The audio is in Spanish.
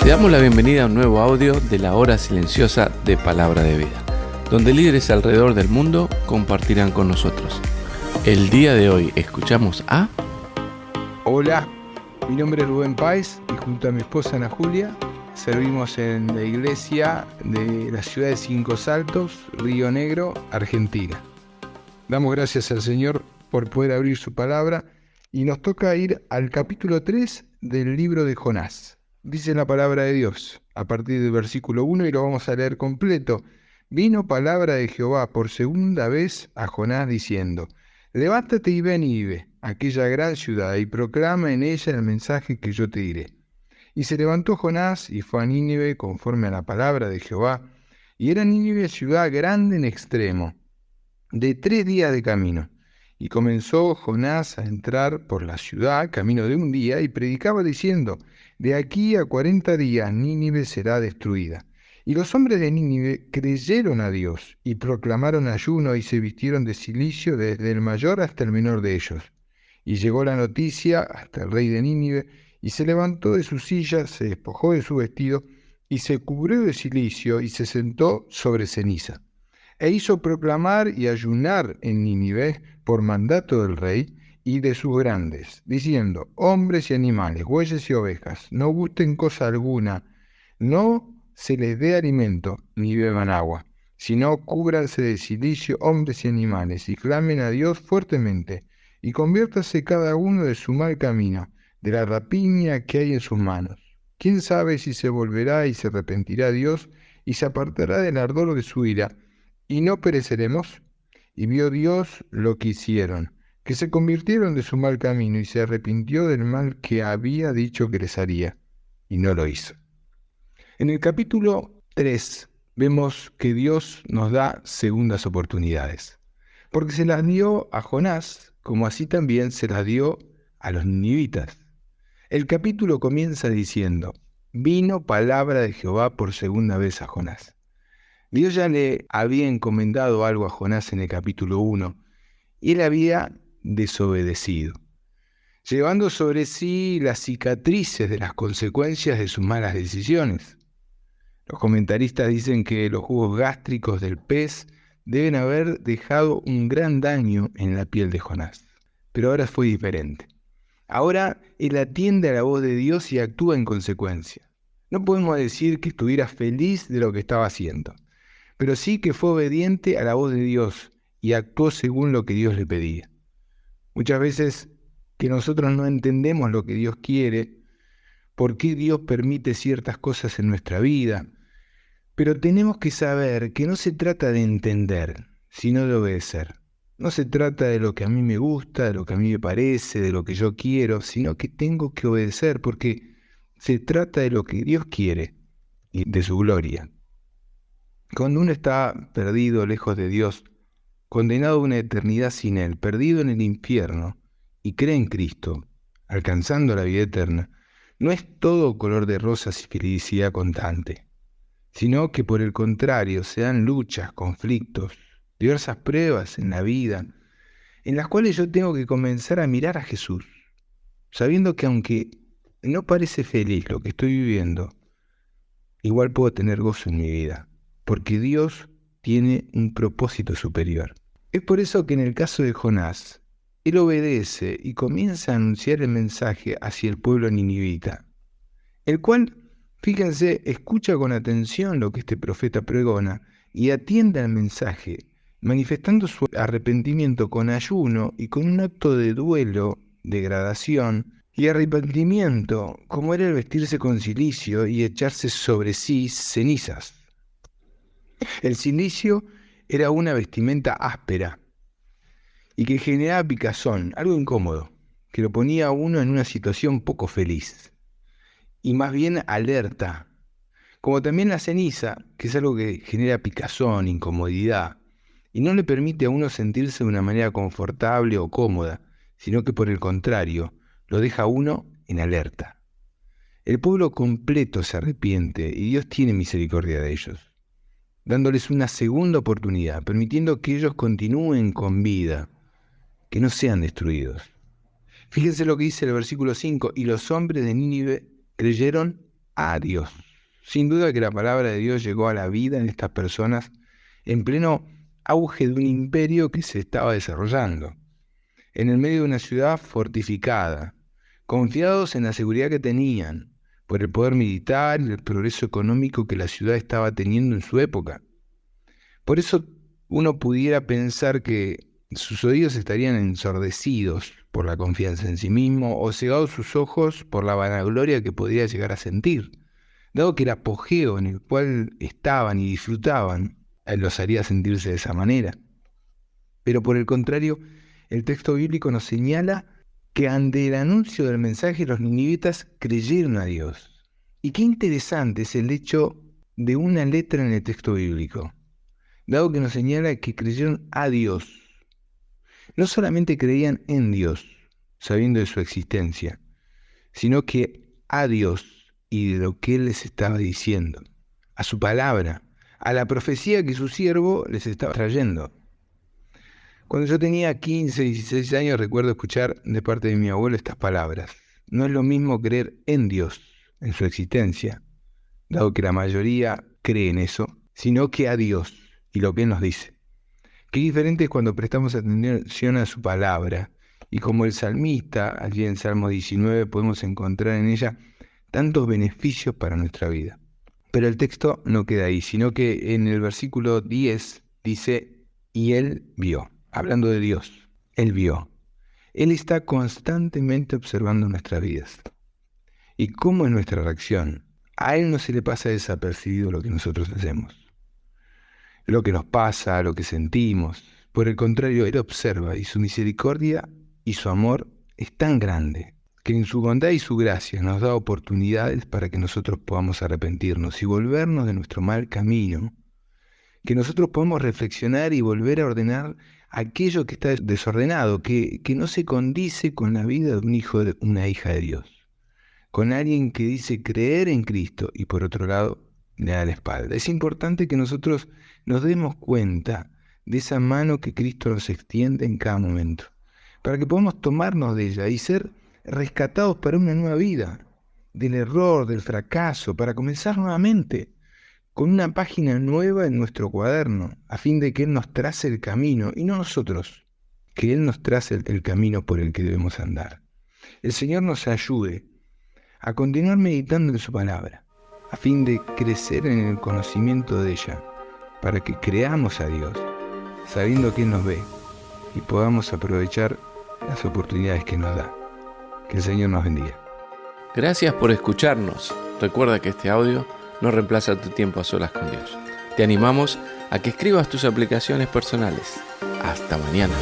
Te damos la bienvenida a un nuevo audio de la hora silenciosa de Palabra de Vida, donde líderes alrededor del mundo compartirán con nosotros. El día de hoy escuchamos a... Hola, mi nombre es Rubén Páez y junto a mi esposa Ana Julia servimos en la iglesia de la ciudad de Cinco Saltos, Río Negro, Argentina. Damos gracias al Señor por poder abrir su palabra y nos toca ir al capítulo 3 del libro de Jonás. Dice la palabra de Dios a partir del versículo 1 y lo vamos a leer completo. Vino palabra de Jehová por segunda vez a Jonás diciendo: levántate y ven Nínive, aquella gran ciudad, y proclama en ella el mensaje que yo te diré. Y se levantó Jonás y fue a Nínive conforme a la palabra de Jehová, y era Nínive ciudad grande en extremo, de 3 días de camino. Y comenzó Jonás a entrar por la ciudad, camino de un día, y predicaba diciendo: de aquí a 40 días Nínive será destruida. Y los hombres de Nínive creyeron a Dios, y proclamaron ayuno, y se vistieron de cilicio desde el mayor hasta el menor de ellos. Y llegó la noticia hasta el rey de Nínive, y se levantó de su silla, se despojó de su vestido, y se cubrió de cilicio, y se sentó sobre ceniza. E hizo proclamar y ayunar en Nínive por mandato del rey y de sus grandes, diciendo: hombres y animales, bueyes y ovejas, no gusten cosa alguna, no se les dé alimento ni beban agua, sino cúbranse de cilicio hombres y animales, y clamen a Dios fuertemente, y conviértase cada uno de su mal camino, de la rapiña que hay en sus manos. ¿Quién sabe si se volverá y se arrepentirá Dios, y se apartará del ardor de su ira, y no pereceremos? Y vio Dios lo que hicieron, que se convirtieron de su mal camino, y se arrepintió del mal que había dicho que les haría, y no lo hizo. En el capítulo 3 vemos que Dios nos da segundas oportunidades, porque se las dio a Jonás, como así también se las dio a los ninivitas. El capítulo comienza diciendo: vino palabra de Jehová por segunda vez a Jonás. Dios ya le había encomendado algo a Jonás en el capítulo 1, y él había desobedecido, llevando sobre sí las cicatrices de las consecuencias de sus malas decisiones. Los comentaristas dicen que los jugos gástricos del pez deben haber dejado un gran daño en la piel de Jonás. Pero ahora fue diferente. Ahora él atiende a la voz de Dios y actúa en consecuencia. No podemos decir que estuviera feliz de lo que estaba haciendo, pero sí que fue obediente a la voz de Dios y actuó según lo que Dios le pedía. Muchas veces que nosotros no entendemos lo que Dios quiere, por qué Dios permite ciertas cosas en nuestra vida, pero tenemos que saber que no se trata de entender, sino de obedecer. No se trata de lo que a mí me gusta, de lo que a mí me parece, de lo que yo quiero, sino que tengo que obedecer porque se trata de lo que Dios quiere y de su gloria. Cuando uno está perdido, lejos de Dios, condenado a una eternidad sin Él, perdido en el infierno, y cree en Cristo, alcanzando la vida eterna, no es todo color de rosas y felicidad constante, sino que por el contrario se dan luchas, conflictos, diversas pruebas en la vida, en las cuales yo tengo que comenzar a mirar a Jesús, sabiendo que aunque no parece feliz lo que estoy viviendo, igual puedo tener gozo en mi vida, porque Dios tiene un propósito superior. Es por eso que en el caso de Jonás, él obedece y comienza a anunciar el mensaje hacia el pueblo ninivita, el cual, fíjense, escucha con atención lo que este profeta pregona y atiende al mensaje, manifestando su arrepentimiento con ayuno y con un acto de duelo, degradación y arrepentimiento, como era el vestirse con cilicio y echarse sobre sí cenizas. El cilicio era una vestimenta áspera y que generaba picazón, algo incómodo, que lo ponía a uno en una situación poco feliz y más bien alerta, como también la ceniza, que es algo que genera picazón, incomodidad, y no le permite a uno sentirse de una manera confortable o cómoda, sino que por el contrario, lo deja a uno en alerta. El pueblo completo se arrepiente y Dios tiene misericordia de ellos, dándoles una segunda oportunidad, permitiendo que ellos continúen con vida, que no sean destruidos. Fíjense lo que dice el versículo 5, y los hombres de Nínive creyeron a Dios. Sin duda que la palabra de Dios llegó a la vida en estas personas en pleno auge de un imperio que se estaba desarrollando, en el medio de una ciudad fortificada, confiados en la seguridad que tenían por el poder militar y el progreso económico que la ciudad estaba teniendo en su época. Por eso uno pudiera pensar que sus oídos estarían ensordecidos por la confianza en sí mismo o cegados sus ojos por la vanagloria que podría llegar a sentir, dado que el apogeo en el cual estaban y disfrutaban los haría sentirse de esa manera. Pero por el contrario, el texto bíblico nos señala que ante el anuncio del mensaje los ninivitas creyeron a Dios. Y qué interesante es el hecho de una letra en el texto bíblico, dado que nos señala que creyeron a Dios. No solamente creían en Dios, sabiendo de su existencia, sino que a Dios y de lo que Él les estaba diciendo, a su palabra, a la profecía que su siervo les estaba trayendo. Cuando yo tenía 15, 16 años recuerdo escuchar de parte de mi abuelo estas palabras. No es lo mismo creer en Dios, en su existencia, dado que la mayoría cree en eso, sino que a Dios y lo que Él nos dice. Qué diferente es cuando prestamos atención a su palabra, y como el salmista, allí en Salmo 19, podemos encontrar en ella tantos beneficios para nuestra vida. Pero el texto no queda ahí, sino que en el versículo 10 dice, y Él vio, hablando de Dios, Él vio. Él está constantemente observando nuestras vidas. ¿Y cómo es nuestra reacción? A Él no se le pasa desapercibido lo que nosotros hacemos, lo que nos pasa, lo que sentimos. Por el contrario, Él observa y su misericordia y su amor es tan grande que en su bondad y su gracia nos da oportunidades para que nosotros podamos arrepentirnos y volvernos de nuestro mal camino, que nosotros podamos reflexionar y volver a ordenar aquello que está desordenado, que no se condice con la vida de un hijo, de una hija de Dios, con alguien que dice creer en Cristo y por otro lado le da la espalda. Es importante que nosotros nos demos cuenta de esa mano que Cristo nos extiende en cada momento, para que podamos tomarnos de ella y ser rescatados para una nueva vida, del error, del fracaso, para comenzar nuevamente, con una página nueva en nuestro cuaderno, a fin de que Él nos trace el camino, y no nosotros, que Él nos trace el camino por el que debemos andar. El Señor nos ayude a continuar meditando en su palabra, a fin de crecer en el conocimiento de ella, para que creamos a Dios, sabiendo que Él nos ve, y podamos aprovechar las oportunidades que nos da. Que el Señor nos bendiga. Gracias por escucharnos. Recuerda que este audio no reemplaza tu tiempo a solas con Dios. Te animamos a que escribas tus aplicaciones personales. Hasta mañana.